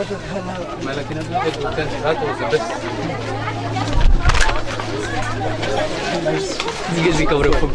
لكن هذا بس زي كورة فوق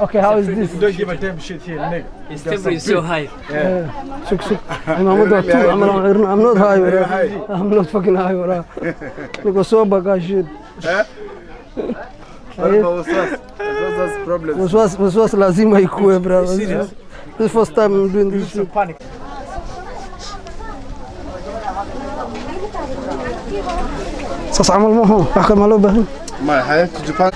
Okay, how is this? Don't give a damn shit here, nigga. His temper is so high. Shuk. I'm not high, bro. I'm not fucking high, bro. Look, so bad shit. That's problem. Was lazima ikuwe, bro. This is the first time I'm doing this shit. Panic. Sas amal mo ho. Akal malo bahin. My high to Japan.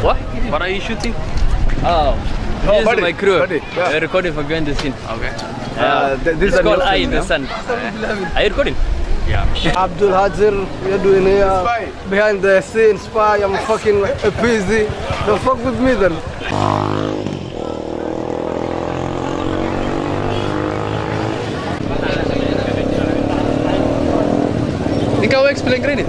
What? What are you shooting? Oh, this is my crew. We're recording for behind the scene. Okay. This is called Eye in the Sun. Are you recording? Yeah. Abdul Hazir, you're doing here behind the scene spy. I'm fucking busy. Don't fuck with me then. Ikaw explain credit.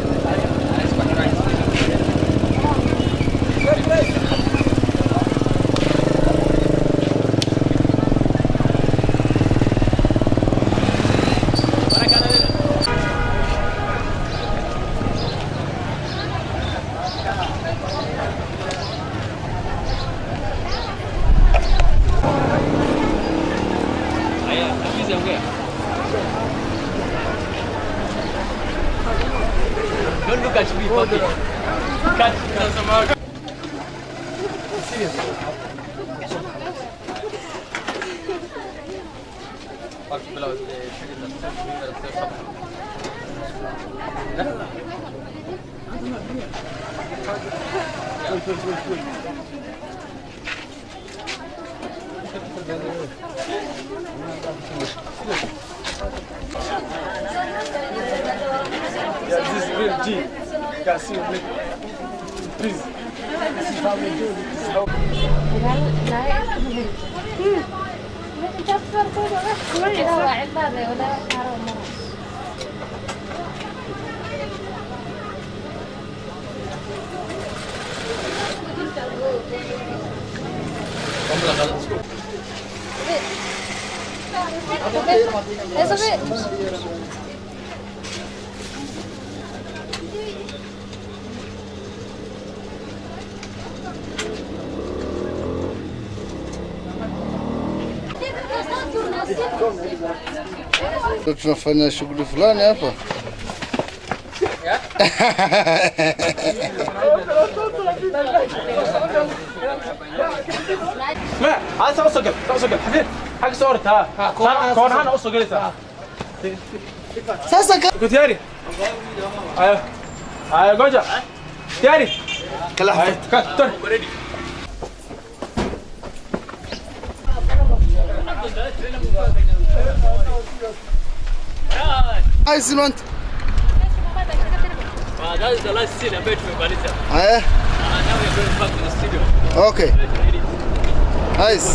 Don't look at me, puppy. Catch me. Serious. Yeah, this is real G. You can see me. Please. This is how we do it. This is how tunafanya shughuli fulani hapa. ما هذا اوصل حفيد حق صورتها كونها اوصل قلتها Sasa كنت ياري ايوه ايوه جوجا ياري kala كتر I see man. That is the last scene I made with Vanessa. Aya. Now we're going back to the studio. Okay. Nice.